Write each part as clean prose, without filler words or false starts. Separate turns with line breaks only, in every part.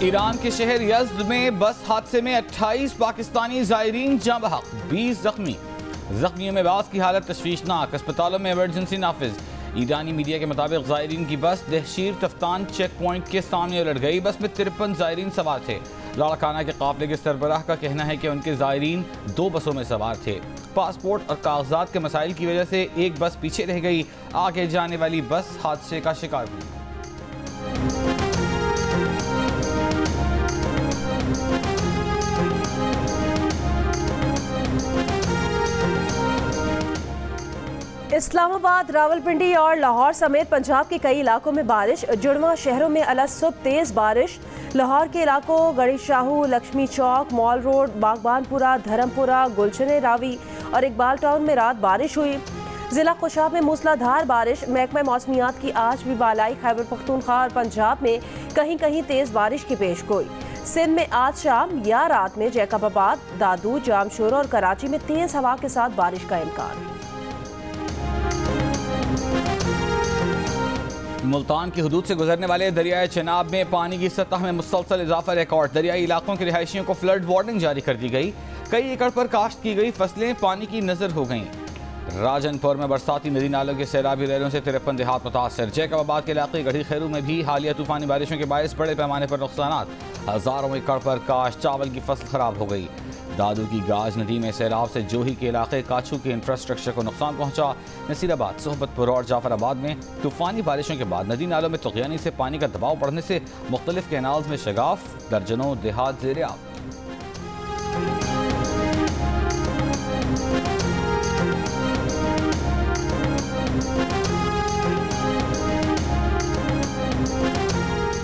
Iran के शहर Yazd में बस हादसे में 28 पाकिस्तानी ज़ायरीन जाँ बहक, 20 जख्मी। जख्मियों में बास की हालत तशवीशनाक, अस्पतालों में इमरजेंसी नाफिज। ईरानी मीडिया के मुताबिक ज़ायरीन की बस दहशीर तफ्तान चेक पॉइंट के सामने उलट गई। बस में 53 ज़ायरीन सवार थे। लाड़काना के काफिले के सरबराह का कहना है कि उनके ज़ायरीन 2 बसों में सवार थे। पासपोर्ट और कागजात के मसाइल की वजह से एक बस पीछे रह गई। आगे जाने वाली बस हादसे का शिकार हुई।
इस्लामाबाद, रावलपिंडी और लाहौर समेत पंजाब के कई इलाकों में बारिश। जुड़वा शहरों में अल सुबह तेज बारिश। लाहौर के इलाकों गड़ी शाहू, लक्ष्मी चौक, मॉल रोड, बागबानपुरा, धर्मपुरा, गुलशन रावी और इकबाल टाउन में रात बारिश हुई। जिला कुशाब में मूसलाधार बारिश। महकमा मौसमियात की आज भी बालाई खैबर पख्तूनख्वा और पंजाब में कहीं कहीं तेज बारिश की पेश गोई। सिंध में आज शाम या रात में जैकबाबाद, दादू, जामशोर और कराची में तेज हवा के साथ बारिश का इम्कान।
मुल्तान की हदूद से गुजरने वाले दरियाए चनाब में पानी की सतह में मुसलसल इजाफा रिकॉर्ड। दरियाई इलाकों के रिहायशियों को फ्लड वार्निंग जारी कर दी गई। कई एकड़ पर काश्त की गई फसलें पानी की नजर हो गईं। राजनपुर में बरसाती नदी नालों के सैलाबी लहरों से 53 देहात मुतासर। जैकबाबाद के इलाके गढ़ी खैरू में भी हालिया तूफानी बारिशों के बायस बड़े पैमाने पर नुकसानात। हजारों एकड़ पर काश्त चावल की फसल खराब हो गई। दादू की गाज नदी में सैलाब से जोही के इलाके काछू के इंफ्रास्ट्रक्चर को नुकसान पहुंचा। नसीराबाद, सोहबतपुर और जाफराबाद में तूफानी बारिशों के बाद नदी नालों में तुग़यानी से पानी का दबाव बढ़ने से मुख्तलिफ कैनाल्स में शगाफ, दर्जनों देहात ज़ेर-ए-आब।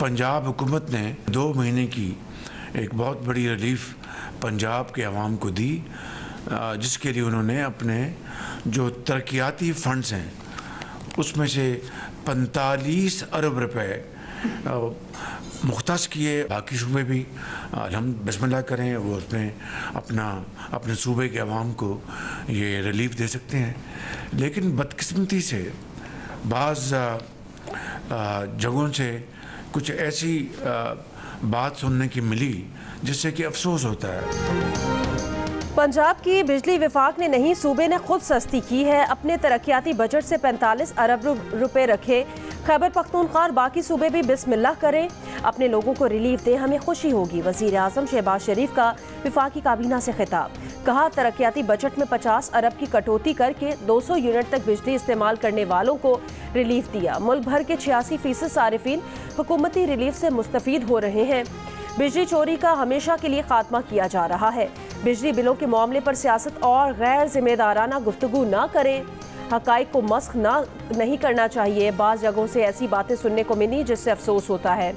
पंजाब हुकूमत ने 2 महीने की एक बहुत बड़ी रिलीफ पंजाब के अवाम को दी, जिसके लिए उन्होंने अपने जो तरक्याती फंड्स हैं उसमें से 45 अरब रुपए मुख्तस किए। बाकी सूबे भी हम बिस्मिल्लाह करें, वो उसमें अपने सूबे के अवाम को ये रिलीफ दे सकते हैं। लेकिन बदकिस्मती से बाज़ जगहों से कुछ ऐसी बात सुनने की मिली जिससे कि अफसोस होता है।
पंजाब की बिजली विफाक ने नहीं, सूबे ने खुद सस्ती की है। अपने तरक्याती बजट से 45 अरब रुपए रखे। खैबर पख्तूनख्वा और बाकी सूबे भी बिस्मिल्लाह करें, अपने लोगों को रिलीफ दें, हमें खुशी होगी। वज़ीर आज़म शहबाज शरीफ का विफाकी काबीना से खिताब। कहा, तरक्याती बजट में 50 अरब की कटौती करके 200 यूनिट तक बिजली इस्तेमाल करने वालों को रिलीफ दिया। मुल्क भर के 86% सारिफीन हुकूमती रिलीफ से मुस्तफीद हो रहे हैं। बिजली चोरी का हमेशा के लिए खात्मा किया जा रहा है। बिजली बिलों के मामले पर सियासत और गैर जिम्मेदाराना गुफ्तगू ना करें। हकाइक को मस्ख नहीं करना चाहिए। बाज़ जगहों से ऐसी बातें सुनने को मिली जिससे अफसोस होता है।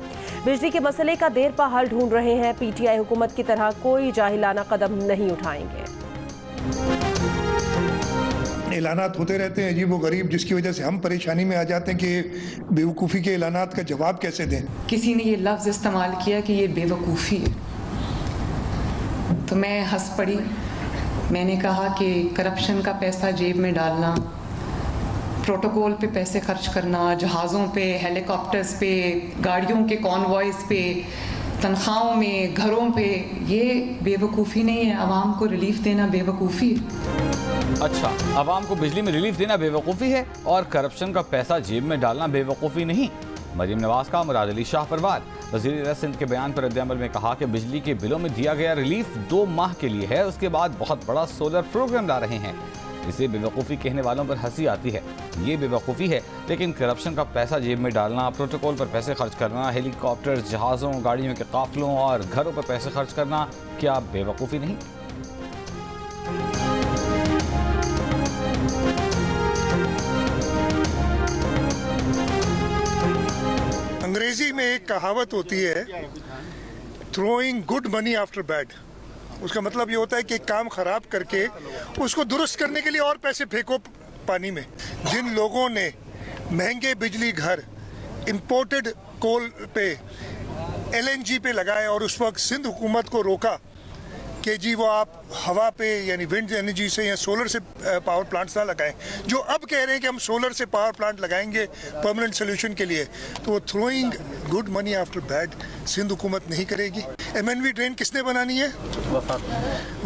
बिजली के मसले का देर पा हल ढूंढ रहे हैं। PTI हुकूमत की तरह कोई जाहिलाना कदम नहीं उठाएंगे।
ऐलानात होते रहते हैं अजीब व गरीब, जिसकी वजह से हम परेशानी में आ जाते हैं कि बेवकूफ़ी के ऐलानात का जवाब कैसे दें।
किसी ने ये लफ्ज़ इस्तेमाल किया कि ये बेवकूफ़ी है, तो मैं हंस पड़ी। मैंने कहा कि करप्शन का पैसा जेब में डालना, प्रोटोकॉल पे पैसे खर्च करना, जहाज़ों पे, हेलीकॉप्टर्स पे, गाड़ियों के कॉन्वॉयज़ पे, तनख्वाहों में, घरों पे, ये बेवकूफ़ी नहीं है। आवाम को रिलीफ देना बेवकूफ़ी है।
अच्छा, आवाम को बिजली में रिलीफ देना बेवकूफ़ी है और करप्शन का पैसा जेब में डालना बेवकूफ़ी नहीं। मरीम नवाज का मुराद अली शाह पर वार। वज़ीर सिंध के बयान पर रद्द-ए-अमल में कहा कि बिजली के बिलों में दिया गया रिलीफ 2 माह के लिए है, उसके बाद बहुत बड़ा सोलर प्रोग्राम ला रहे हैं। इसे बेवकूफ़ी कहने वालों पर हंसी आती है। ये बेवकूफ़ी है, लेकिन करप्शन का पैसा जेब में डालना, प्रोटोकॉल पर पैसे खर्च करना, हेलीकॉप्टर, जहाज़ों, गाड़ियों के काफिलों और घरों पर पैसे खर्च करना क्या बेवकूफ़ी नहीं?
अंग्रेजी में एक कहावत होती है, throwing good money after bad. उसका मतलब ये होता है कि काम खराब करके उसको दुरुस्त करने के लिए और पैसे फेंको पानी में। जिन लोगों ने महंगे बिजली घर इंपोर्टेड कोल पे, LNG पे लगाए और उस वक्त सिंध हुकूमत को रोका, कि जी वो आप हवा पे यानी विंड एनर्जी से या सोलर से पावर प्लांट्स ना लगाएं, जो अब कह रहे हैं कि हम सोलर से पावर प्लांट लगाएंगे परमानेंट सोल्यूशन के लिए, तो वो throwing good money after bad Sindh हुकूमत नहीं करेगी। MNV ड्रेन किसने बनानी है?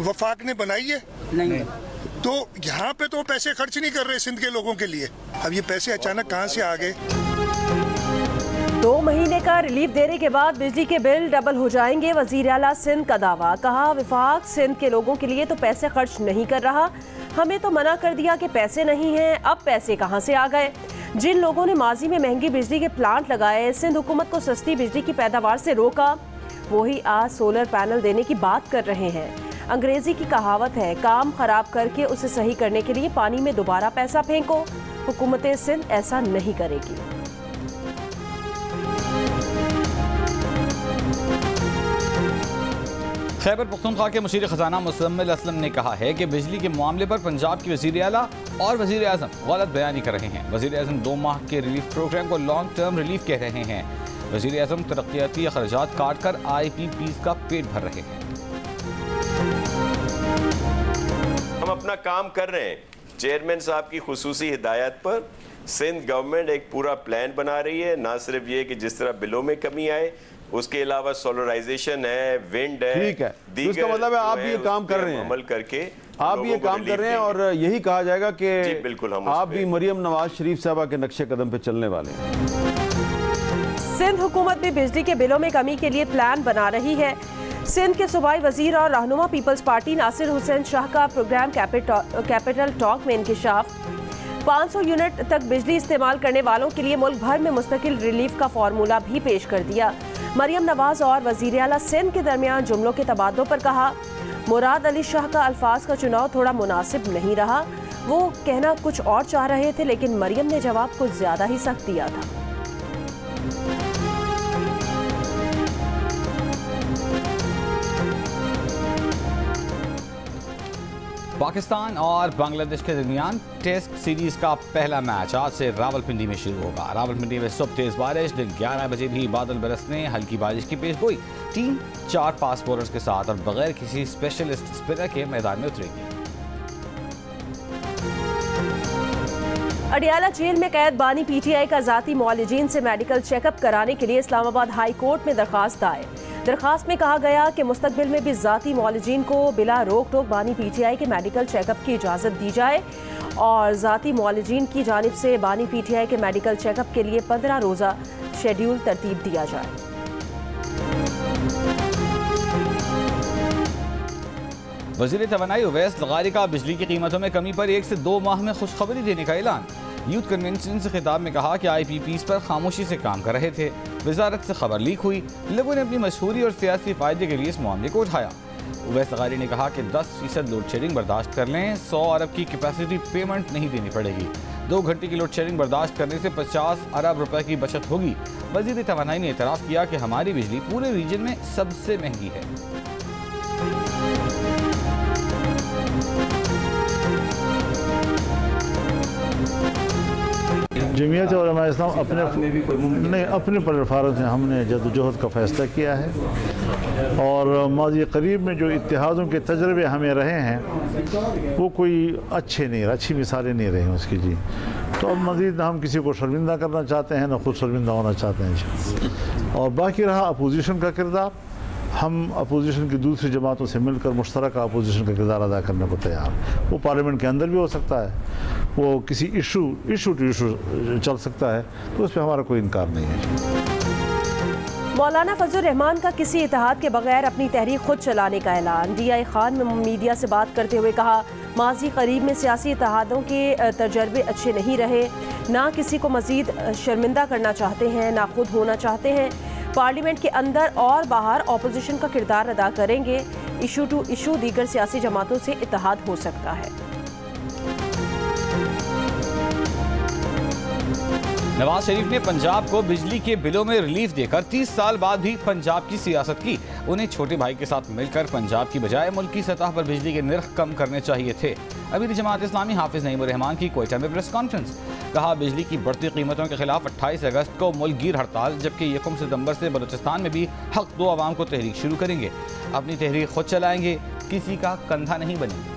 वफाक ने बनाई है? नहीं। तो यहाँ पे तो पैसे खर्च नहीं कर रहे सिंध के लोगों के लिए। अब ये पैसे अचानक कहाँ से आ गए?
2 महीने का रिलीफ देने के बाद बिजली के बिल डबल हो जाएंगे, वजीर आला सिंध का दावा। कहा विफाक सिंध के लोगों के लिए तो पैसे खर्च नहीं कर रहा, हमें तो मना कर दिया कि पैसे नहीं हैं, अब पैसे कहां से आ गए? जिन लोगों ने माजी में महंगी बिजली के प्लांट लगाए, सिंध हुकूमत को सस्ती बिजली की पैदावार से रोका, वही आज सोलर पैनल देने की बात कर रहे हैं। अंग्रेजी की कहावत है, काम खराब करके उसे सही करने के लिए पानी में दोबारा पैसा फेंको। हुकूमत सिंध ऐसा नहीं करेगी।
खैबर पख्तूनख्वा के मुशीर खजाना मुज़म्मिल असलम ने कहा है कि बिजली के मामले पर पंजाब के वज़ीर आला और वज़ीर आज़म गलत बयानी कर रहे हैं। वज़ीर आज़म 2 माह के रिलीफ प्रोग्राम को लॉन्ग टर्म रिलीफ कह रहे हैं। वज़ीर आज़म तरक्याती अखराजात काट कर IPPs का पेट भर रहे हैं।
हम अपना काम कर रहे हैं। चेयरमैन साहब की खुसूसी हिदायत पर सिंध गवर्नमेंट एक पूरा प्लान बना रही है, ना सिर्फ ये कि जिस तरह बिलों में कमी आए, उसके अलावा सोलराइजेशन है, विंड है,
ठीक है, तो इसका मतलब है आप भी ये काम कर रहे हैं,
अमल करके
आप भी ये काम कर रहे हैं और यही कहा जाएगा कि
बिल्कुल
आप भी मरियम नवाज शरीफ साहबा के नक्शे कदम पे चलने वाले हैं।
सिंध हुकूमत भी बिजली के बिलों में कमी के लिए प्लान बना रही है। सिंध के सूबाई वजीर और रहनुमा पीपल्स पार्टी नासिर हुसैन शाह का प्रोग्राम कैपिटल टॉक में इंकिशाफ। 500 यूनिट तक बिजली इस्तेमाल करने वालों के लिए मुल्क भर में मुस्तकिल रिलीफ का फार्मूला भी पेश कर दिया। मरियम नवाज और वजीर आला सिंध के दरमियान जुमलों के तबादलों पर कहा, मुराद अली शाह का अल्फाज का चुनाव थोड़ा मुनासिब नहीं रहा, वो कहना कुछ और चाह रहे थे, लेकिन मरियम ने जवाब कुछ ज्यादा ही सख्त दिया था।
पाकिस्तान और बांग्लादेश के दरमियान टेस्ट सीरीज का पहला मैच आज से रावलपिंडी में शुरू होगा। रावलपिंडी में सुबह तेज बारिश, दिन 11 बजे भी बादल बरसने, हल्की बारिश की पेशगोई। टीम 4 फास्ट बॉलर्स के साथ और बगैर किसी स्पेशलिस्ट स्पिनर के मैदान में उतरेगी।
अडियाला जेल में कैद बानी PTI का जाती मुआलिजीन से मेडिकल चेकअप कराने के लिए इस्लामाबाद हाई कोर्ट में दरखास्त दायर। दरखास्त में कहा गया कि मुस्तकबिल में भी जाती मुआलिजीन को बिला रोक टोक बानी PTI के मेडिकल चेकअप की इजाज़त दी जाए और जाती मुआलिजीन की जानिब से बानी PTI के मेडिकल चेकअप के लिए 15 रोज़ा शेड्यूल तरतीब दिया जाए।
वज़ीर तवानाई उवैस लगारी का बिजली की कीमतों में कमी पर 1 से 2 माह में खुशखबरी देने का ऐलान। यूथ कन्वेंशन से खिताब में कहा कि IPPs पर खामोशी से काम कर रहे थे। वजारत से खबर लीक हुई, लोगों ने अपनी मशहूरी और सियासी फ़ायदे के लिए इस मामले को उठाया। उवैस लगारी ने कहा कि 10% लोड शेडिंग बर्दाश्त कर लें, 100 अरब की कैपेसिटी पेमेंट नहीं देनी पड़ेगी। 2 घंटे की लोड शेडिंग बर्दाश्त करने से 50 अरब रुपए की बचत होगी। वज़ीर तवानाई ने एतराफ़ किया कि हमारी बिजली पूरे रीजन में सबसे महंगी है।
जमीयत उलमा इस्लाम अपने प्लेटफार्म से हमने जद्दोजहद का फ़ैसला किया है और माज़ी करीब में जो इत्तेहादों के तजर्बे हमें रहे हैं वो कोई अच्छे नहीं रहे, अच्छी मिसालें नहीं रही उसकी जी। तो अब मज़ीद हम किसी को शर्मिंदा करना चाहते हैं, ना खुद शर्मिंदा होना चाहते हैं। और बाकी रहा अपोजिशन का किरदार, हम अपोजिशन की दूसरी जमातों से मिलकर मुश्तरका अपोजिशन का किरदार अदा करने को तैयार। वो पार्लियामेंट के अंदर भी हो सकता है, वो किसी इशू टू इशू चल सकता है, तो उस पर हमारा कोई इनकार नहीं है।
मौलाना फजल रहमान का किसी इत्तेहाद के बगैर अपनी तहरीक खुद चलाने का ऐलान। DI खान में मीडिया से बात करते हुए कहा, माजी करीब में सियासी इत्तेहादों के तजर्बे अच्छे नहीं रहे, ना किसी को मजीद शर्मिंदा करना चाहते हैं, ना खुद होना चाहते हैं। पार्लियामेंट के अंदर और बाहर अपोजिशन का किरदार अदा करेंगे। इशू टू इशू दीगर सियासी जमातों से इत्तेहाद हो सकता है।
नवाज शरीफ ने पंजाब को बिजली के बिलों में रिलीफ देकर 30 साल बाद भी पंजाब की सियासत की। उन्हें छोटे भाई के साथ मिलकर पंजाब की बजाय मुल्क की सतह पर बिजली के निर्ख कम करने चाहिए थे। अमीर जमात इस्लामी हाफिज नईमुर रहमान की कोयटा में प्रेस कॉन्फ्रेंस। कहा बिजली की बढ़ती कीमतों के खिलाफ 28 अगस्त को मुल्कगीर हड़ताल, जबकि 1 सितंबर से बलूचिस्तान में भी हक दो अवाम को तहरीक शुरू करेंगे। अपनी तहरीक खुद चलाएंगे, किसी का कंधा नहीं बनेंगे।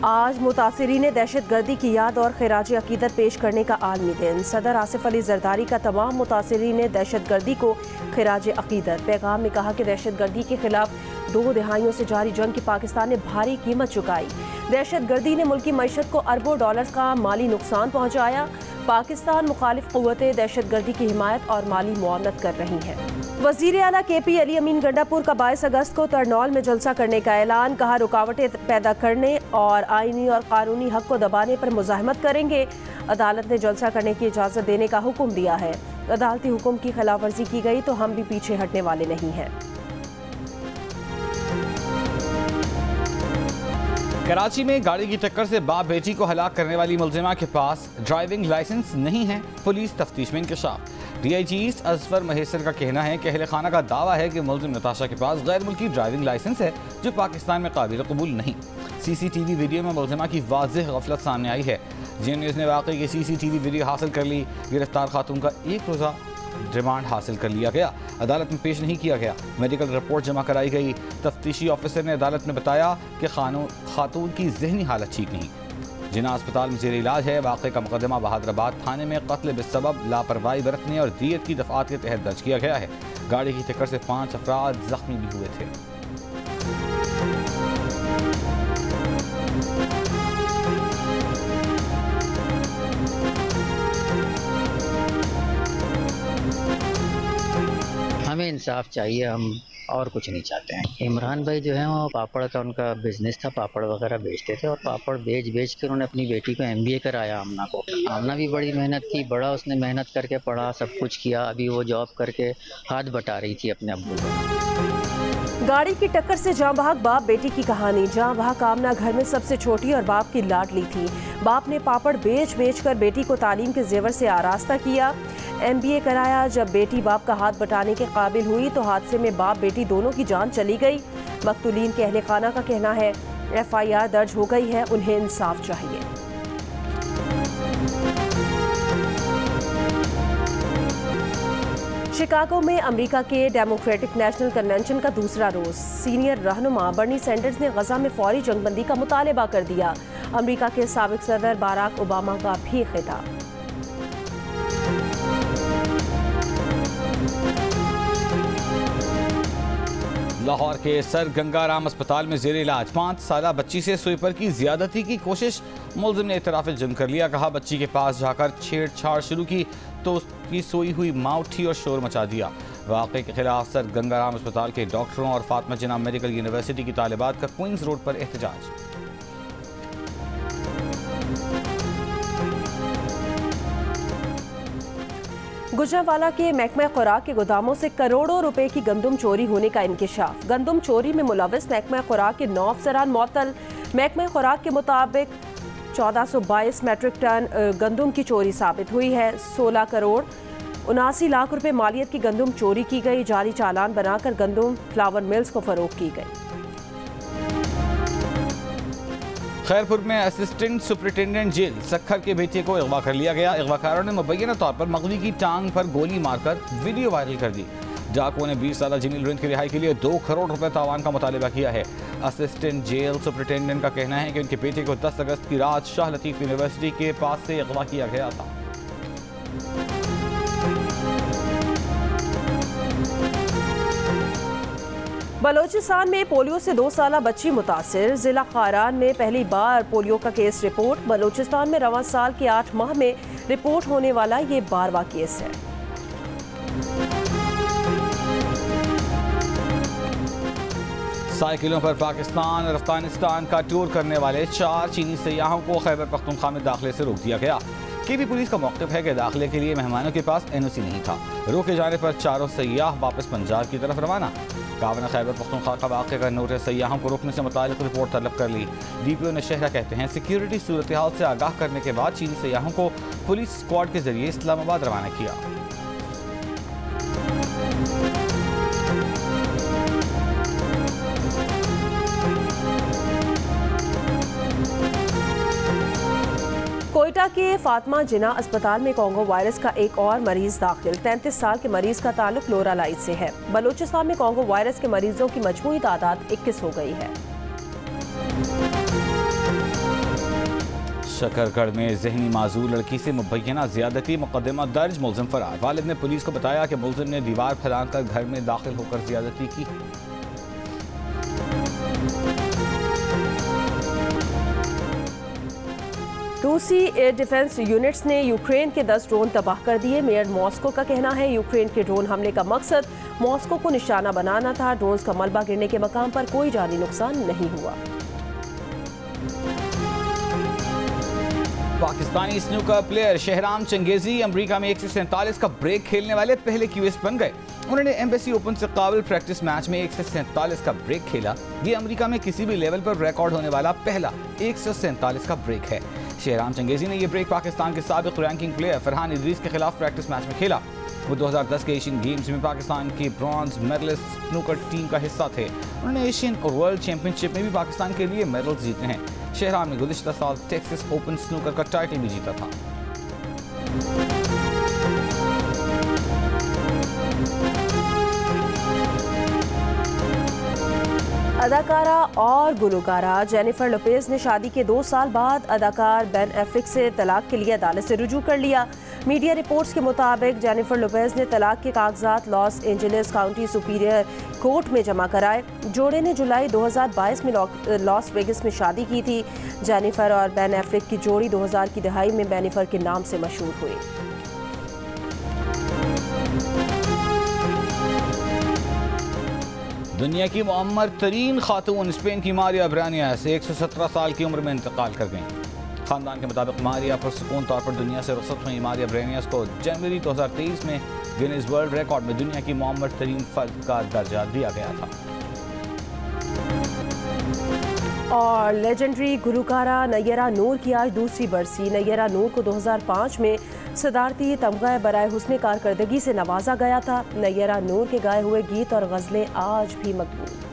आज मुतासिरीन दहशत गर्दी की याद और खिराज अकीदत पेश करने का आलमी दिन। सदर आसिफ अली जरदारी का तमाम मुतासिरीन दहशत गर्दी को खिराज अकीदत। पैगाम में कहा कि दहशत गर्दी के खिलाफ 2 दहाइयों से जारी जंग की पाकिस्तान ने भारी कीमत चुकाई। दहशत गर्दी ने मुल्की मईशत को अरबों डॉलर्स का माली नुकसान पहुँचाया। पाकिस्तान मुखालिफ क़ुव्वतें दहशत गर्दी की हिमायत और माली मुआवनत कर रही हैं। वज़ीर आला KP अली अमीन गंडापुर का 22 अगस्त को तरनौल में जलसा करने का ऐलान। कहा रुकावटें पैदा करने और आईनी और कानूनी हक को दबाने पर मुज़ाहमत करेंगे। अदालत ने जलसा करने की इजाज़त देने का हुक्म दिया है। अदालती हुक्म की खिलाफ वर्जी की गई तो हम भी पीछे हटने वाले नहीं हैं।
कराची में गाड़ी की टक्कर से बाप बेटी को हलाक करने वाली मुलजिमा के पास ड्राइविंग लाइसेंस नहीं है। पुलिस तफ्तीश में इंकशाफ। DIG ईस्ट असफर महेसर का कहना है कि अहले खाना का दावा है कि मुलजिम नताशा के पास गैर मुल्की ड्राइविंग लाइसेंस है जो पाकिस्तान में काबिल कबूल नहीं। CCTV वीडियो में मुलजिमा की वाज़ेह गफलत सामने आई है। GN न्यूज़ ने वाक़ई की CCTV वीडियो हासिल कर ली। गिरफ्तार खातून का 1 रोज़ा रिमांड हासिल कर लिया गया। अदालत में पेश नहीं किया गया। मेडिकल रिपोर्ट जमा कराई गई। तफ्तीशी ऑफिसर ने अदालत में बताया कि खातून की जहनी हालत ठीक नहीं। जिना अस्पताल में ज़ेर इलाज है। वाक़े का मुकदमा बहादुराबाद थाने में कत्ल बिस्सबब लापरवाही बरतने और दियत की दफ़ात के तहत दर्ज किया गया है। गाड़ी की टक्कर से 5 अफराद जख्मी भी हुए थे।
हमें इंसाफ चाहिए, हम और कुछ नहीं चाहते हैं। इमरान भाई जो है वो पापड़ का उनका बिजनेस था, पापड़ वगैरह बेचते थे और पापड़ बेच कर उन्होंने अपनी बेटी को MBA कराया आमना को। आमना भी बड़ी मेहनत की, बड़ा उसने मेहनत करके पढ़ा, सब कुछ किया। अभी वो जॉब करके हाथ बटा रही थी अपने अब्बू को।
गाड़ी की टक्कर से जाँ बहक बाप बेटी की कहानी। जाँ बहक आमना घर में सबसे छोटी और बाप की लाडली थी। बाप ने पापड़ बेच कर बेटी को तालीम के जेवर से आरास्ता किया, MBA कराया। जब बेटी बाप का हाथ बटाने के काबिल हुई तो हादसे में बाप बेटी दोनों की जान चली गई। मकतूलीन के अहले खाना का कहना है FIR दर्ज हो गई है, उन्हें इंसाफ चाहिए। शिकागो में अमेरिका के डेमोक्रेटिक नेशनल कन्वेंशन का दूसरा रोज। सीनियर रहनुमा बर्नी सैंडर्स ने गजा में फौरी जंगबंदी का मुतालबा कर दिया। अमेरिका के साबिक सदर बाराक ओबामा का भी खिताब।
लाहौर के सर गंगाराम अस्पताल में जेर इलाज 5 साला बच्ची से स्वीपर की ज्यादती की कोशिश। मुलजिम ने इतराफ़ जुर्म कर लिया। कहा बच्ची के पास जाकर छेड़छाड़ शुरू की तो उसकी सोई हुई माँ उठी और शोर मचा दिया। वाक़े के खिलाफ सर गंगाराम अस्पताल के डॉक्टरों और फातिमा जिन्ना मेडिकल यूनिवर्सिटी की तालिबात का क्वींस रोड पर एहतजाज।
गुजरावाला के महकमा खुराक के गोदामों से करोड़ों रुपए की गंदम चोरी होने का इंकिशाफ। गंदम चोरी में मुलविस महकमा खुराक के 9 अफसरान मुअत्तल। महकमा खुराक के मुताबिक 1422 मैट्रिक टन गंदम की चोरी साबित हुई है। 16 करोड़ 79 लाख रुपए मालियत की गंदम चोरी की गई। जाली चालान बनाकर गंदम फ्लावर मिल्स को फरोख्त की गई।
खैरपुर में असिस्टेंट सुपरिटेंडेंट जेल सक्खर के बेटे को अगवा कर लिया गया। अगवाकारों ने मुबैना तौर पर मगवी की टांग पर गोली मारकर वीडियो वायरल कर दी। डाकुओं ने 20 साल जिमील रिंद की रिहाई के लिए 2 करोड़ रुपए तावान का मुतालबा किया है। असिस्टेंट जेल सुपरिटेंडेंट का कहना है कि उनके बेटे को 10 अगस्त की रात शाह लतीफ यूनिवर्सिटी के पास से अगवा किया गया था।
बलोचिस्तान में पोलियो से 2 साला बच्ची मुतासिर। जिला खारान में पहली बार पोलियो का केस रिपोर्ट। बलोचिस्तान में रवां साल के 8 माह में रिपोर्ट होने वाला ये 12वां केस है।
साइकिलों पर पाकिस्तान और अफगानिस्तान का टूर करने वाले 4 चीनी सयाहों को खैबर पख्तूनख्वा में दाखिले से रोक दिया गया। केवी पुलिस का मौक़िफ़ है कि दाखिले के लिए मेहमानों के पास NOC नहीं था। रोके जाने पर चारों सयाह वापस पंजाब की तरफ रवाना। कावना खैबर पख्तूनख्वा का वाक़े का नोटिस सयाहों को रोकने से मुताल्लिक़ रिपोर्ट तलब कर ली। DPO ने शहरा कहते हैं सिक्योरिटी सूरत हाल से आगाह करने के बाद चीनी सयाहों को पुलिस स्क्वाड के जरिए इस्लामाबाद रवाना किया।
कोयटा के फातिमा जिना अस्पताल में कोंगो वायरस का एक और मरीज दाखिल। 33 साल के मरीज का ताल्लुक लोरालाई से है। बलूचिस्तान में कोंगो वायरस के मरीजों की मजमूई तादाद 21 हो गई है।
शकरगढ़ में ज़हनी माजूर लड़की से मुबैना ज़्यादती मुकदमा दर्ज, मुलजिम फरार। वालिद ने पुलिस को बताया कि मुलजिम ने दीवार फैलाकर घर में दाखिल होकर ज़्यादती की।
रूसी एयर डिफेंस यूनिट्स ने यूक्रेन के 10 ड्रोन तबाह कर दिए। मेयर मॉस्को का कहना है यूक्रेन के ड्रोन हमले का मकसद मॉस्को को निशाना बनाना था। ड्रोन्स का मलबा गिरने के मकाम पर कोई जानी नुकसान नहीं हुआ।
Pakistani snooker player Shahram changezi America में 147 का ब्रेक खेलने वाले पहले क्यूएस बन गए। उन्होंने एम्बेसी ओपन से काबिल प्रैक्टिस मैच में 147 का ब्रेक खेला। ये अमेरिका में किसी भी लेवल पर रिकॉर्ड होने वाला पहला 147 का ब्रेक है। शहराम चंगेजी ने यह ब्रेक पाकिस्तान के साबिक रैंकिंग प्लेयर फरहान इदरीस के खिलाफ प्रैक्टिस मैच में खेला। वो 2010 के एशियन गेम्स में पाकिस्तान की ब्रॉन्ज मेडलिस्ट स्नूकर टीम का हिस्सा थे। उन्होंने एशियन और वर्ल्ड चैंपियनशिप में भी पाकिस्तान के लिए मेडल्स जीते हैं। शहराम ने गुज़िश्ता साल टेक्सास ओपन स्नूकर का टाइटल भी जीता था।
अदाकारा और गुलकारा जेनिफर लोपेज ने शादी के 2 साल बाद अदाकार बेन एफ्लेक से तलाक के लिए अदालत से रुजू कर लिया। मीडिया रिपोर्ट्स के मुताबिक जेनिफर लोपेज ने तलाक के कागजात Los Angeles county superior court में जमा कराए। जोड़े ने जुलाई 2022 में लॉस वेगस में शादी की थी। जेनिफर और बेन एफ्लेक की जोड़ी 2000 की दहाई में बेनिफर के नाम से मशहूर हुई।
दुनिया की मुअम्मर तरीन खातून स्पेन की मारिया ब्रानियास 117 साल की उम्र में इंतकाल कर गईं। खानदान के मुताबिक मारिया पुरसुकून तौर पर दुनिया से रुखसत हुई मारिया ब्रानियास को जनवरी 2023 में गिनीज वर्ल्ड रिकॉर्ड में दुनिया की मुअम्मर तरीन फर्द का दर्जा दिया गया था।
और लेजेंडरी गुलकारा नैयरा नूर की आज दूसरी बरसी। नैयरा नूर को 2005 में सदारती तमगा बराए हुस्न कारकर्दगी से नवाजा गया था। नैयरा नूर के गाए हुए गीत और गज़लें आज भी मकबूल।